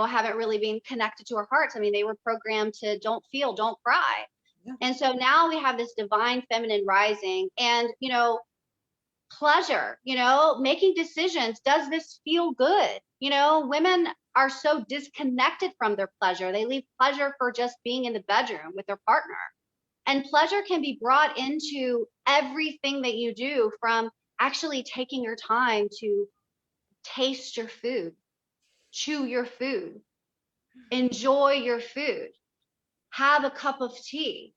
[SPEAKER 2] haven't really been connected to our hearts. I mean, they were programmed to don't feel, don't cry.
[SPEAKER 1] Yeah.
[SPEAKER 2] And so now we have this divine feminine rising, and, pleasure, making decisions. Does this feel good? Women are so disconnected from their pleasure. They leave pleasure for just being in the bedroom with their partner. And pleasure can be brought into everything that you do, from actually taking your time to taste your food, chew your food, enjoy your food, have a cup of tea,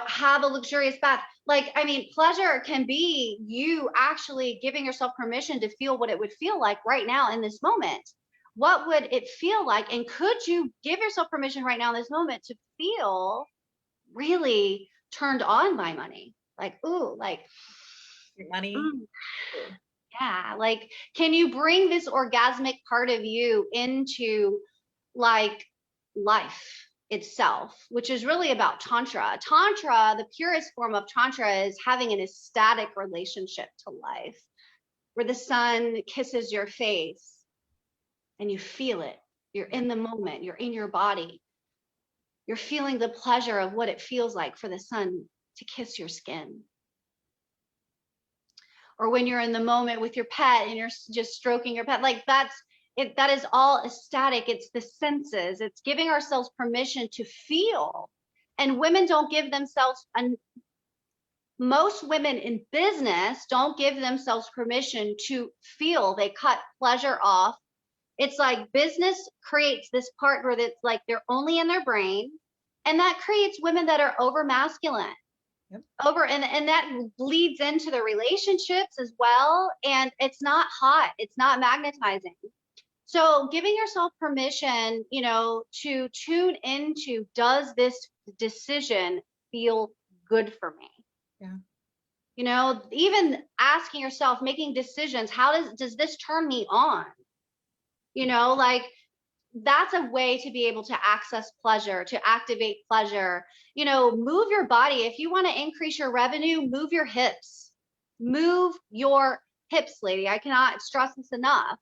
[SPEAKER 2] have a luxurious bath. Like, I mean, pleasure can be you actually giving yourself permission to feel what it would feel like right now in this moment. What would it feel like? And could you give yourself permission right now in this moment to feel really turned on by money? Like, ooh, like
[SPEAKER 1] Money.
[SPEAKER 2] yeah, like, can you bring this orgasmic part of you into like life itself, which is really about tantra. Tantra, the purest form of tantra, is having an ecstatic relationship to life, where the sun kisses your face and you feel it. You're in the moment, you're in your body. You're feeling the pleasure of what it feels like for the sun to kiss your skin. Or when you're in the moment with your pet and you're just stroking your pet, like, that's that is all ecstatic. It's the senses. It's giving ourselves permission to feel. And women don't give themselves, most women in business don't give themselves permission to feel. They cut pleasure off. It's like business creates this part where it's like they're only in their brain. And that creates women that are over masculine.
[SPEAKER 1] Yep.
[SPEAKER 2] And that bleeds into the relationships as well. And it's not hot, it's not magnetizing. So giving yourself permission, to tune into, does this decision feel good for me?
[SPEAKER 1] Yeah.
[SPEAKER 2] Even asking yourself, making decisions, how does this turn me on? Like that's a way to be able to access pleasure, to activate pleasure. Move your body. If you want to increase your revenue, move your hips. Move your hips, lady. I cannot stress this enough.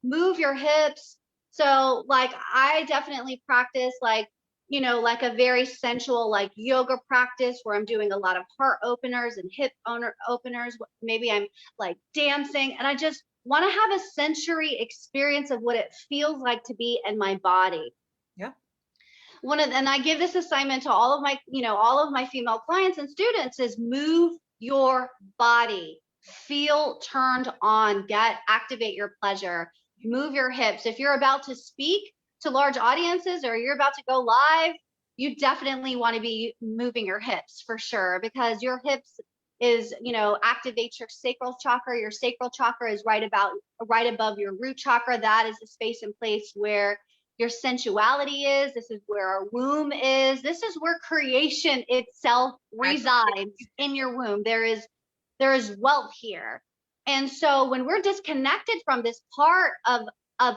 [SPEAKER 2] Move your hips. So like I definitely practice like a very sensual like yoga practice where I'm doing a lot of heart openers and hip openers. Maybe I'm like dancing, and I just want to have a sensory experience of what it feels like to be in my body.
[SPEAKER 1] Yeah.
[SPEAKER 2] And I give this assignment to all of my female clients and students is move your body, feel turned on, activate your pleasure, move your hips. If you're about to speak to large audiences or you're about to go live, you definitely want to be moving your hips for sure, because your hips activates your sacral chakra. Your sacral chakra is right above your root chakra. That is the space and place where your sensuality is. This is where our womb is. This is where creation itself resides in your womb. There is wealth here. And so when we're disconnected from this part of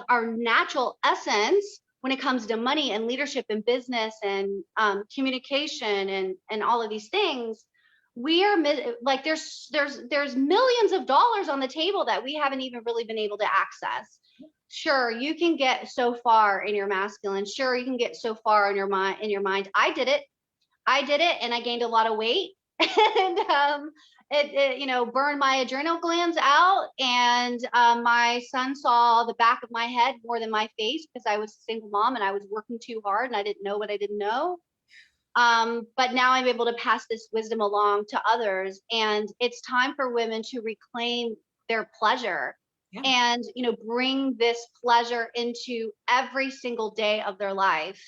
[SPEAKER 2] our natural essence, when it comes to money and leadership and business and communication and all of these things, we are like there's millions of dollars on the table that we haven't even really been able to access. Sure, you can get so far in your masculine. Sure, you can get so far in your mind. I did it, and I gained a lot of weight, and it burned my adrenal glands out, and my son saw the back of my head more than my face because I was a single mom and I was working too hard and I didn't know what I didn't know. But now I'm able to pass this wisdom along to others, and it's time for women to reclaim their pleasure. Yeah. And bring this pleasure into every single day of their life.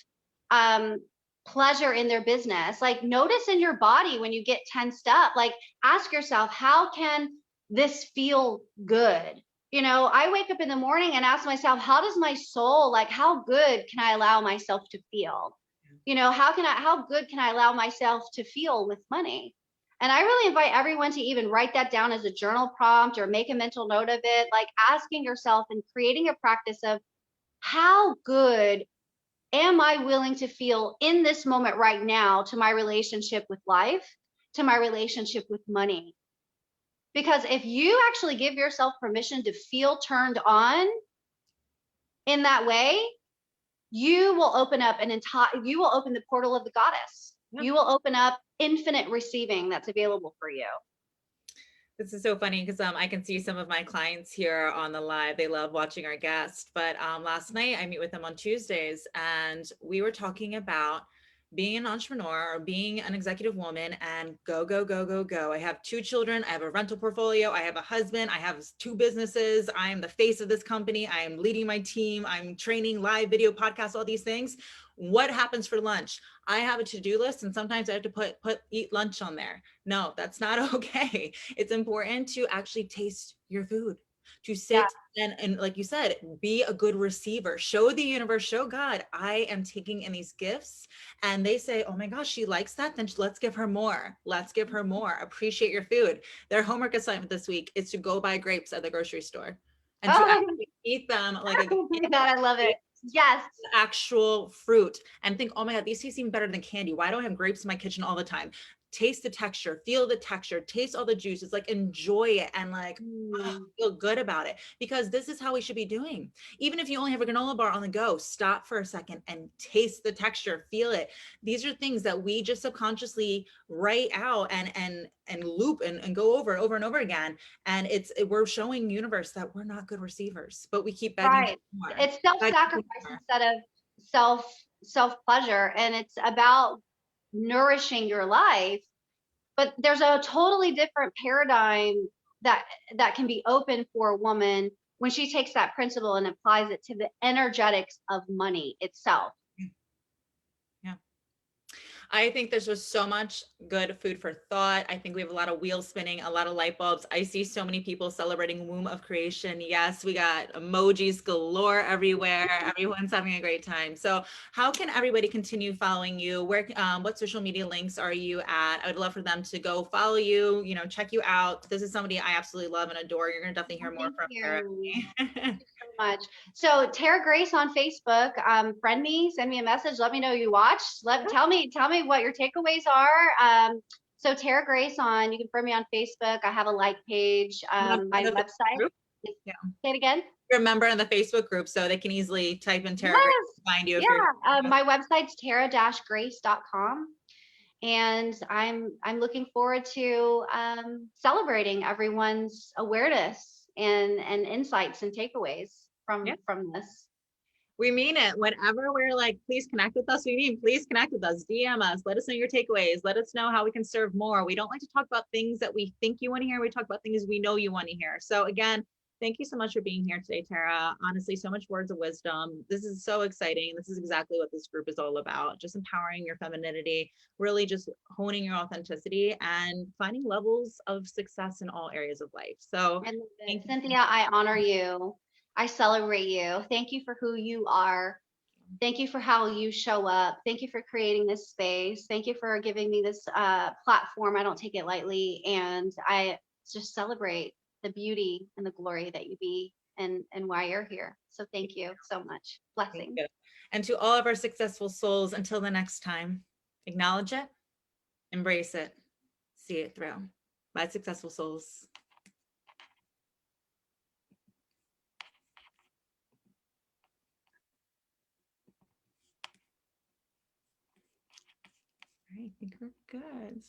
[SPEAKER 2] Pleasure in their business. Like notice in your body when you get tensed up, like ask yourself, how can this feel good? I wake up in the morning and ask myself, how does my soul, like how good can I allow myself to feel? How good can I allow myself to feel with money? And I really invite everyone to even write that down as a journal prompt or make a mental note of it, like asking yourself and creating a practice of how good am I willing to feel in this moment right now to my relationship with life, to my relationship with money? Because if you actually give yourself permission to feel turned on in that way, you will open up you will open the portal of the goddess. Yeah. You will open up infinite receiving that's available for you.
[SPEAKER 1] This is so funny because I can see some of my clients here on the live. They love watching our guest. But last night I meet with them on Tuesdays, and we were talking about being an entrepreneur or being an executive woman and go, go, go, go, go. I have 2 children. I have a rental portfolio. I have a husband. I have 2 businesses. I am the face of this company. I am leading my team. I'm training, live video, podcasts, all these things. What happens for lunch? I have a to-do list, and sometimes I have to eat lunch on there. No, that's not okay. It's important to actually taste your food, to sit and like you said, be a good receiver, show the universe, show God, I am taking in these gifts. And they say, oh my gosh, she likes that. Then let's give her more. Let's give her more. Appreciate your food. Their homework assignment this week is to go buy grapes at the grocery store and to actually eat them like
[SPEAKER 2] I love it. Yes.
[SPEAKER 1] Actual fruit, and think, oh my God, these taste even better than candy. Why do I have grapes in my kitchen all the time? taste the texture, feel the texture, taste all the juices, like enjoy it and like feel good about it, because this is how we should be doing. Even if you only have a granola bar on the go, stop for a second and taste the texture, feel it. These are things that we just subconsciously write out and loop and go over and over and over again. And we're showing universe that we're not good receivers, but we keep begging
[SPEAKER 2] Right.
[SPEAKER 1] for more.
[SPEAKER 2] It's self-sacrifice instead of self-pleasure, and it's about nourishing your life. But there's a totally different paradigm that that can be open for a woman when she takes that principle and applies it to the energetics of money itself.
[SPEAKER 1] Yeah. I think there's just so much good food for thought. I think we have a lot of wheels spinning, a lot of light bulbs. I see so many people celebrating womb of creation. Yes, we got emojis galore everywhere. Everyone's having a great time. So how can everybody continue following you? Where, what social media links are you at? I would love for them to go follow you, check you out. This is somebody I absolutely love and adore. You're going to definitely hear more
[SPEAKER 2] Thank
[SPEAKER 1] from Tara.
[SPEAKER 2] you. Thank you so much. So Tara Grace on Facebook, friend me, send me a message, let me know you watched. Tell me what your takeaways are. So Tara Grace you can friend me on Facebook. I have a like page. My website.
[SPEAKER 1] Yeah.
[SPEAKER 2] Say it again.
[SPEAKER 1] Remember in the Facebook group, so they can easily type in Tara Grace to find you. If
[SPEAKER 2] Yeah. My website's tara-grace.com. And I'm looking forward to celebrating everyone's awareness and insights and takeaways from this.
[SPEAKER 1] We mean it. Whenever we're like, please connect with us, we mean please connect with us, DM us, let us know your takeaways, let us know how we can serve more. We don't like to talk about things that we think you want to hear. We talk about things we know you want to hear. So again, thank you so much for being here today, Tara. Honestly, so much words of wisdom. This is so exciting. This is exactly what this group is all about. Just empowering your femininity, really just honing your authenticity and finding levels of success in all areas of life. So
[SPEAKER 2] and Cynthia, I honor you. I celebrate you. Thank you for who you are. Thank you for how you show up. Thank you for creating this space. Thank you for giving me this platform. I don't take it lightly. And I just celebrate the beauty and the glory that you be and why you're here. So thank you so much. Blessings.
[SPEAKER 1] And to all of our successful souls, until the next time, acknowledge it, embrace it, see it through. Bye, successful souls. All right, I think we're good.